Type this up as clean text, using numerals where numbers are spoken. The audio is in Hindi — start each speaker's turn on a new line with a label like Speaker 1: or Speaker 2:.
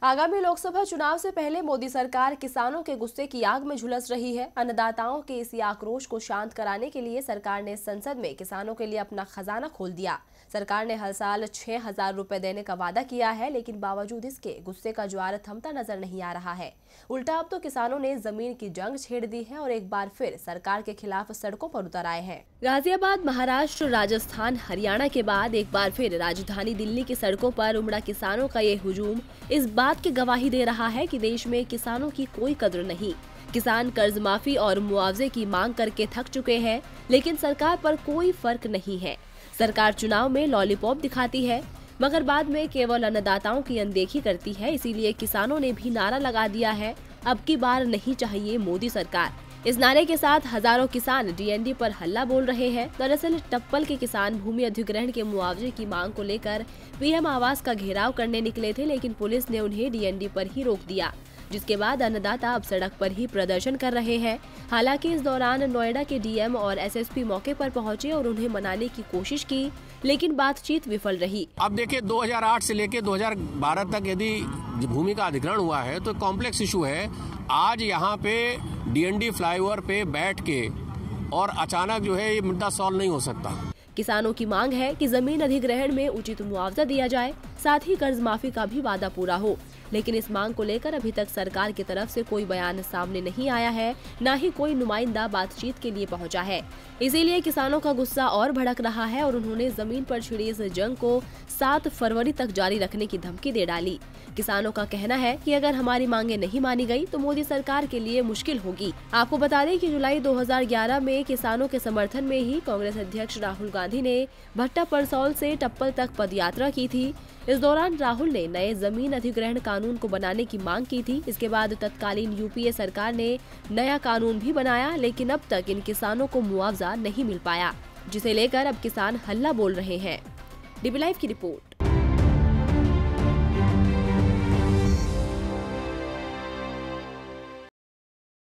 Speaker 1: आगामी लोकसभा चुनाव से पहले मोदी सरकार किसानों के गुस्से की आग में झुलस रही है। अन्नदाताओं के इसी आक्रोश को शांत कराने के लिए सरकार ने संसद में किसानों के लिए अपना खजाना खोल दिया। सरकार ने हर साल 6,000 रुपए देने का वादा किया है, लेकिन बावजूद इसके गुस्से का ज्वार थमता नजर नहीं आ रहा है। उल्टा अब तो किसानों ने जमीन की जंग छेड़ दी है और एक बार फिर सरकार के खिलाफ सड़कों पर उतर आए हैं। गाजियाबाद, महाराष्ट्र, राजस्थान, हरियाणा के बाद एक बार फिर राजधानी दिल्ली की सड़कों पर उमड़ा किसानों का ये हुजूम इस बात की गवाही दे रहा है कि देश में किसानों की कोई कद्र नहीं। किसान कर्ज माफी और मुआवजे की मांग करके थक चुके हैं, लेकिन सरकार पर कोई फर्क नहीं है। सरकार चुनाव में लॉलीपॉप दिखाती है, मगर बाद में केवल अन्नदाताओं की अनदेखी करती है। इसीलिए किसानों ने भी नारा लगा दिया है, अब की बार नहीं चाहिए मोदी सरकार। इस नारे के साथ हजारों किसान डीएनडी पर हल्ला बोल रहे हैं। दरअसल टप्पल के किसान भूमि अधिग्रहण के मुआवजे की मांग को लेकर पीएम आवास का घेराव करने निकले थे, लेकिन पुलिस ने उन्हें डीएनडी पर ही रोक दिया, जिसके बाद अन्नदाता अब सड़क पर ही प्रदर्शन कर रहे हैं। हालांकि इस दौरान नोएडा के डीएम और एसएसपी मौके पर पहुंचे और उन्हें मनाने की कोशिश की, लेकिन बातचीत विफल रही।
Speaker 2: अब देखिए, 2008 से लेकर 2012 तक यदि भूमि का अधिग्रहण हुआ है तो कॉम्प्लेक्स इशू है। आज यहाँ पे डीएनडी फ्लाईओवर पे बैठ के और अचानक जो है ये मुद्दा सॉल्व नहीं हो सकता।
Speaker 1: किसानों की मांग है कि जमीन अधिग्रहण में उचित मुआवजा दिया जाए, साथ ही कर्ज माफी का भी वादा पूरा हो, लेकिन इस मांग को लेकर अभी तक सरकार की तरफ से कोई बयान सामने नहीं आया है, न ही कोई नुमाइंदा बातचीत के लिए पहुंचा है। इसीलिए किसानों का गुस्सा और भड़क रहा है और उन्होंने जमीन पर छिड़ी इस जंग को 7 फरवरी तक जारी रखने की धमकी दे डाली। किसानों का कहना है कि अगर हमारी मांगे नहीं मानी गई तो मोदी सरकार के लिए मुश्किल होगी। आपको बता दें कि जुलाई 2011 में किसानों के समर्थन में ही कांग्रेस अध्यक्ष राहुल गांधी ने भट्टा परसौल से टप्पल तक पदयात्रा की थी। इस दौरान राहुल ने नए जमीन अधिग्रहण कानून को बनाने की मांग की थी। इसके बाद तत्कालीन यूपीए सरकार ने नया कानून भी बनाया, लेकिन अब तक इन किसानों को मुआवजा नहीं मिल पाया, जिसे लेकर अब किसान हल्ला बोल रहे हैं। डीबी लाइव की रिपोर्ट।